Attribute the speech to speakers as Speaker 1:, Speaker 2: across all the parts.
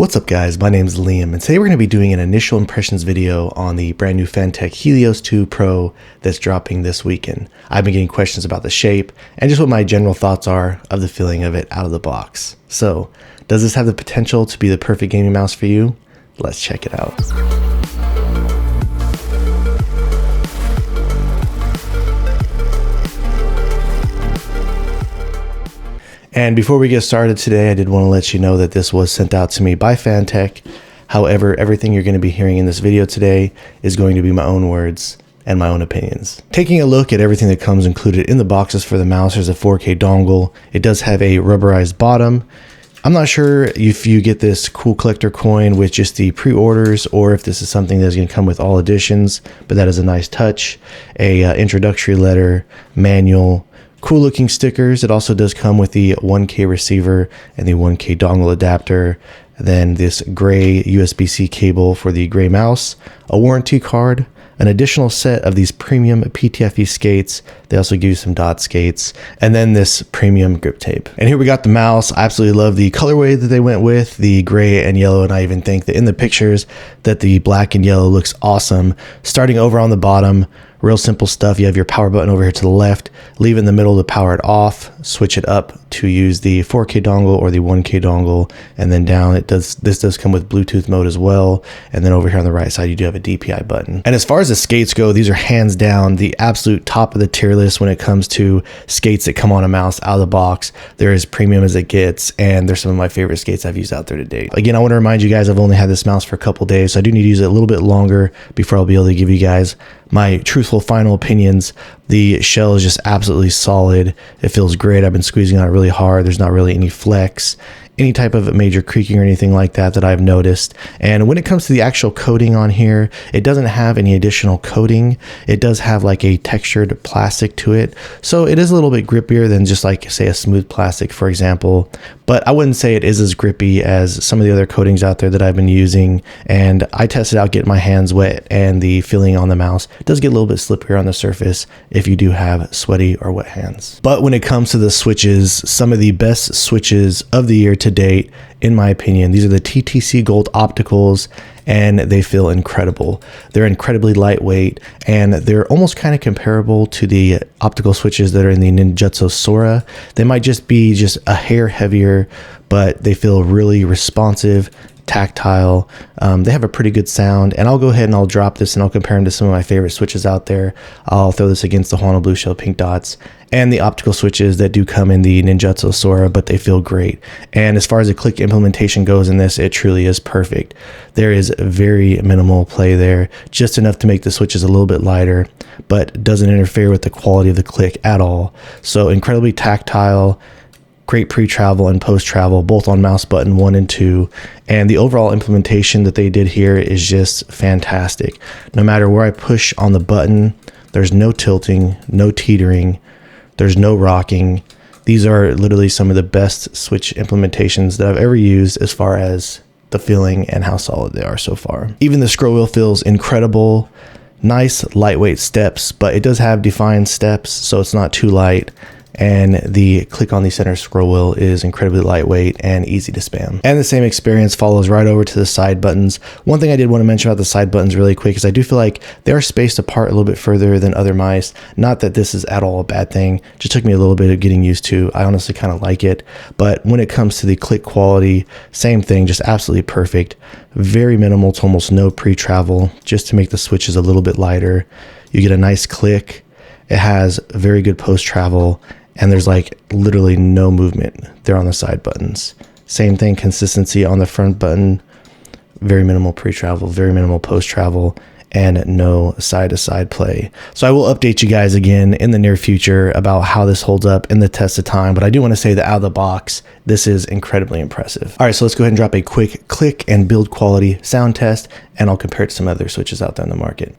Speaker 1: What's up guys, my name is Liam and today we're going to be doing an initial impressions video on the brand new Fantech Helios 2 Pro that's dropping this weekend. I've been getting questions about the shape and just what my general thoughts are of the feeling of it out of the box. So, does this have the potential to be the perfect gaming mouse for you? Let's check it out. And before we get started today, I did want to let you know that this was sent out to me by Fantech. However, everything you're going to be hearing in this video today is going to be my own words and my own opinions. Taking a look at everything that comes included in the boxes for the mouse, there's a 4K dongle. It does have a rubberized bottom. I'm not sure if you get this cool collector coin with just the pre-orders or if this is something that's going to come with all editions, but that is a nice touch. A introductory letter, manual, cool looking stickers. It also does come with the 1K receiver and the 1K dongle adapter. Then this gray USB-C cable for the gray mouse, a warranty card, an additional set of these premium PTFE skates. They also give you some dot skates, and then this premium grip tape. And here we got the mouse. I absolutely love the colorway that they went with, the gray and yellow, and I even think that in the pictures that the black and yellow looks awesome. Starting over on the bottom, real simple stuff. You have your power button over here to the left, leave in the middle to power it off, switch it up to use the 4K dongle or the 1K dongle, and then down this does come with Bluetooth mode as well. And then over here on the right side, you do have a DPI button. And as far as the skates go, these are hands down the absolute top of the tier list when it comes to skates that come on a mouse out of the box. They're as premium as it gets, and they're some of my favorite skates I've used out there to date. Again, I want to remind you guys I've only had this mouse for a couple days, so I do need to use it a little bit longer before I'll be able to give you guys my truthful final opinions. The shell is just absolutely solid. It feels great. I've been squeezing on it really hard. There's not really any flex, any type of major creaking or anything like that I've noticed. And when it comes to the actual coating on here, it doesn't have any additional coating. It does have like a textured plastic to it. So it is a little bit grippier than just like say a smooth plastic, for example. But I wouldn't say it is as grippy as some of the other coatings out there that I've been using. And I tested out getting my hands wet, and the feeling on the mouse does get a little bit slipperier on the surface if you do have sweaty or wet hands. But when it comes to the switches, some of the best switches of the year to date, in my opinion, these are the TTC Gold Opticals, and they feel incredible. They're incredibly lightweight, and they're almost kind of comparable to the optical switches that are in the Ninjutso Sora. They might just be just a hair heavier, but they feel really responsive, tactile. They have a pretty good sound, and I'll go ahead and I'll drop this and I'll compare them to some of my favorite switches out there. I'll throw this against the Huano Blue Shell Pink Dots and the optical switches that do come in the Ninjutso Sora, but they feel great. And as far as the click implementation goes in this, it truly is perfect. There is very minimal play there, just enough to make the switches a little bit lighter, but doesn't interfere with the quality of the click at all. So incredibly tactile, great pre-travel and post-travel, both on mouse button 1 and 2. And the overall implementation that they did here is just fantastic. No matter where I push on the button, there's no tilting, no teetering, there's no rocking. These are literally some of the best switch implementations that I've ever used as far as the feeling and how solid they are so far. Even the scroll wheel feels incredible. Nice lightweight steps, but it does have defined steps, so it's not too light. And the click on the center scroll wheel is incredibly lightweight and easy to spam. And the same experience follows right over to the side buttons. One thing I did want to mention about the side buttons really quick is I do feel like they are spaced apart a little bit further than other mice. Not that this is at all a bad thing, just took me a little bit of getting used to. I honestly kind of like it, but when it comes to the click quality, same thing, just absolutely perfect. Very minimal to almost no pre-travel, just to make the switches a little bit lighter. You get a nice click. It has very good post-travel, and there's like literally no movement there on the side buttons. Same thing, consistency on the front button, very minimal pre-travel, very minimal post-travel, and no side-to-side play. So I will update you guys again in the near future about how this holds up in the test of time, but I do want to say that out of the box, this is incredibly impressive. All right, so let's go ahead and drop a quick click and build quality sound test, and I'll compare it to some other switches out there in the market.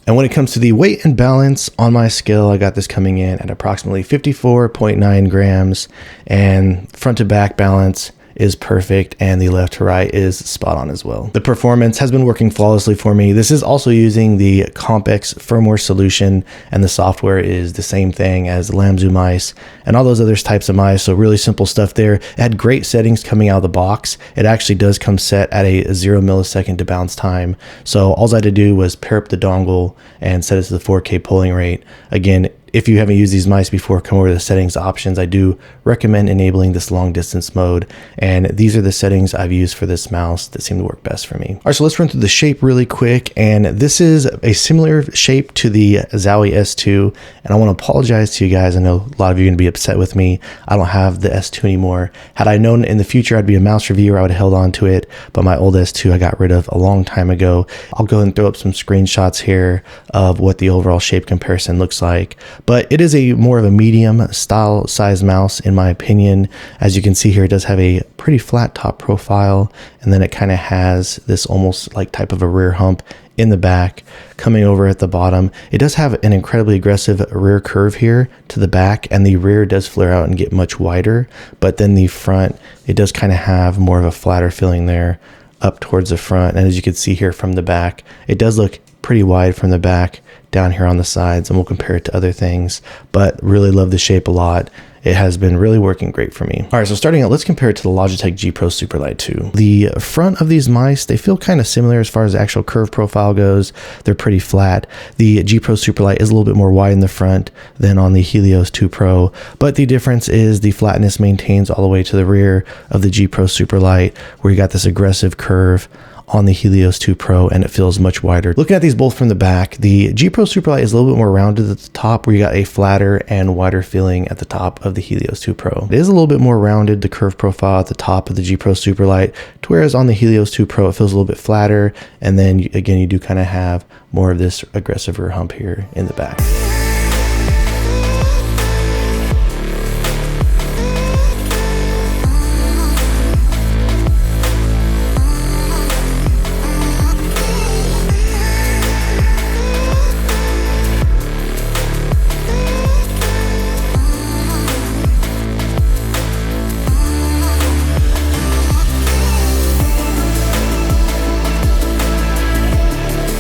Speaker 1: And when it comes to the weight and balance on my scale, I got this coming in at approximately 54.9 grams, and front to back balance is perfect, and the left to right is spot on as well. The performance has been working flawlessly for me. This is also using the CompX firmware solution, and the software is the same thing as Lamzu mice and all those other types of mice. So really simple stuff there. It had great settings coming out of the box. It actually does come set at a 0 millisecond to bounce time. So all I had to do was pair up the dongle and set it to the 4K polling rate. Again, if you haven't used these mice before, come over to the settings options. I do recommend enabling this long distance mode, and these are the settings I've used for this mouse that seem to work best for me. All right, so let's run through the shape really quick, and this is a similar shape to the Zowie S2, and I want to apologize to you guys. I know a lot of you are going to be upset with me. I don't have the S2 anymore. Had I known in the future I'd be a mouse reviewer, I would have held on to it, but my old S2 I got rid of a long time ago. I'll go ahead and throw up some screenshots here of what the overall shape comparison looks like. But it is a more of a medium style size mouse in my opinion. As you can see here, it does have a pretty flat top profile, and then it kind of has this almost like type of a rear hump in the back coming over at the bottom. It does have an incredibly aggressive rear curve here to the back, and the rear does flare out and get much wider, but then the front, it does kind of have more of a flatter feeling there up towards the front. And as you can see here from the back, it does look pretty wide from the back down here on the sides, and we'll compare it to other things, but really love the shape a lot. It has been really working great for me. All right, so starting out, let's compare it to the Logitech GPro Superlight 2. The front of these mice, they feel kind of similar as far as the actual curve profile goes. They're pretty flat. The GPro Superlight is a little bit more wide in the front than on the Helios 2 Pro, but the difference is the flatness maintains all the way to the rear of the GPro Superlight, where you got this aggressive curve on the Helios 2 Pro, and it feels much wider. Looking at these both from the back, the GPro Superlight is a little bit more rounded at the top, where you got a flatter and wider feeling at the top of the Helios 2 Pro. It is a little bit more rounded, the curve profile at the top of the GPro Superlight, to whereas on the Helios 2 Pro it feels a little bit flatter, and then again you do kind of have more of this aggressive rear hump here in the back.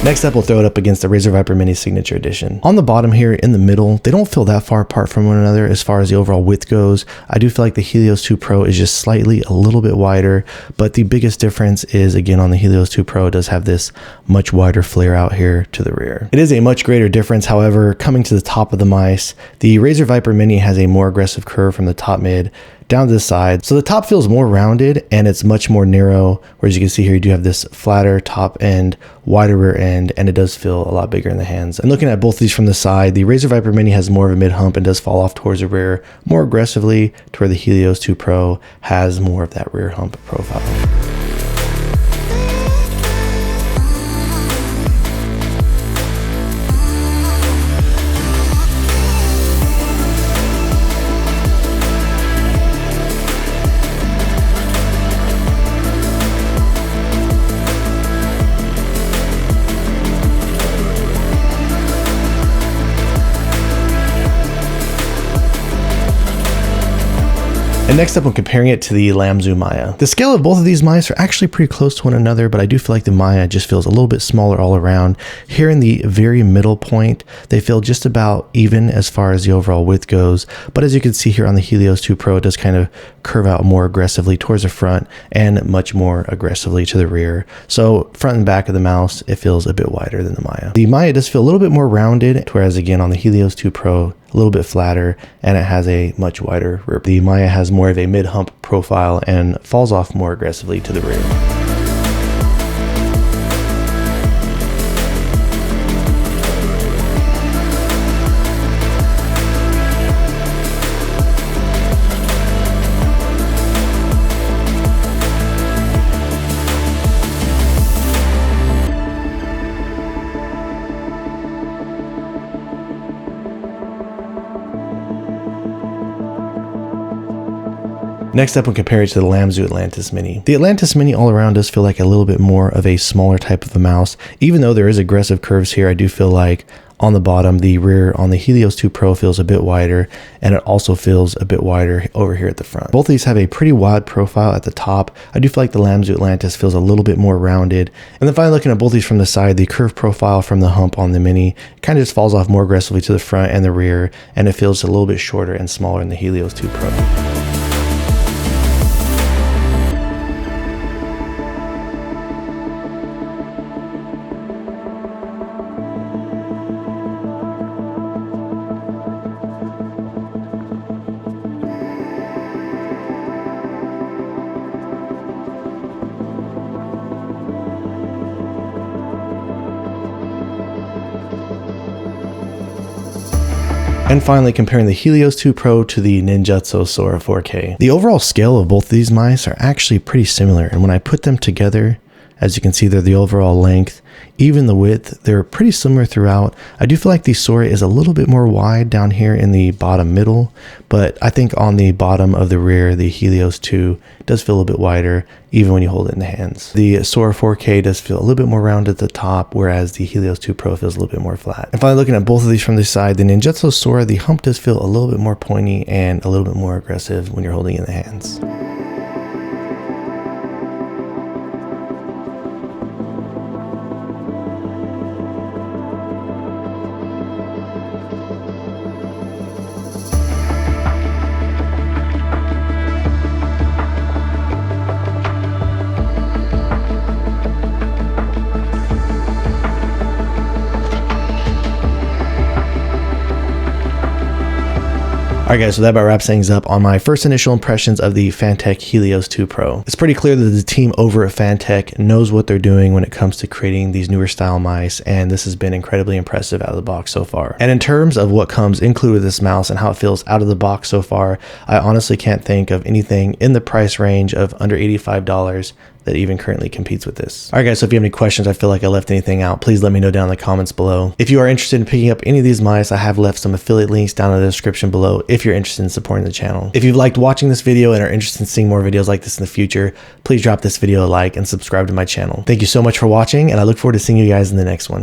Speaker 1: Next up, we'll throw it up against the Razer Viper Mini Signature Edition. On the bottom here in the middle, they don't feel that far apart from one another as far as the overall width goes. I do feel like the Helios 2 Pro is just slightly a little bit wider, but the biggest difference is, again, on the Helios 2 Pro, it does have this much wider flare out here to the rear. It is a much greater difference, however, coming to the top of the mice. The Razer Viper Mini has a more aggressive curve from the top mid down to the side. So the top feels more rounded and it's much more narrow, whereas you can see here you do have this flatter top end, wider rear end, and it does feel a lot bigger in the hands. And looking at both of these from the side, the Razer Viper Mini has more of a mid hump and does fall off towards the rear more aggressively, to where the Helios 2 Pro has more of that rear hump profile. And next up, I'm comparing it to the Lamzu Maya. The scale of both of these mice are actually pretty close to one another, but I do feel like the Maya just feels a little bit smaller all around. Here in the very middle point, they feel just about even as far as the overall width goes. But as you can see here on the Helios 2 Pro, it does kind of curve out more aggressively towards the front and much more aggressively to the rear. So front and back of the mouse, it feels a bit wider than the Maya. The Maya does feel a little bit more rounded, whereas again on the Helios 2 Pro, a little bit flatter, and it has a much wider rear. The Maya has more of a mid-hump profile and falls off more aggressively to the rear. Next up, we'll compare it to the Lamzu Atlantis Mini. The Atlantis Mini all around does feel like a little bit more of a smaller type of a mouse. Even though there is aggressive curves here, I do feel like on the bottom, the rear on the Helios 2 Pro feels a bit wider, and it also feels a bit wider over here at the front. Both of these have a pretty wide profile at the top. I do feel like the Lamzu Atlantis feels a little bit more rounded. And then finally, looking at both of these from the side, the curved profile from the hump on the Mini kind of just falls off more aggressively to the front and the rear, and it feels a little bit shorter and smaller in the Helios 2 Pro. And finally, comparing the Helios 2 Pro to the Ninjutso Sora 4K. The overall scale of both of these mice are actually pretty similar, and when I put them together, as you can see, they're the overall length, even the width, they're pretty similar throughout. I do feel like the Sora is a little bit more wide down here in the bottom middle, but I think on the bottom of the rear, the Helios 2 does feel a little bit wider, even when you hold it in the hands. The Sora 4K does feel a little bit more rounded at the top, whereas the Helios 2 Pro feels a little bit more flat. And finally, looking at both of these from the side, the Ninjutso Sora, the hump does feel a little bit more pointy and a little bit more aggressive when you're holding it in the hands. Alright guys, so that about wraps things up on my first initial impressions of the Fantech Helios 2 Pro. It's pretty clear that the team over at Fantech knows what they're doing when it comes to creating these newer style mice, and this has been incredibly impressive out of the box so far. And in terms of what comes included with this mouse and how it feels out of the box so far, I honestly can't think of anything in the price range of under $85 that even currently competes with this. Alright guys, so if you have any questions, I feel like I left anything out, please let me know down in the comments below. If you are interested in picking up any of these mice, I have left some affiliate links down in the description below if you're interested in supporting the channel. If you've liked watching this video and are interested in seeing more videos like this in the future, please drop this video a like and subscribe to my channel. Thank you so much for watching, and I look forward to seeing you guys in the next one.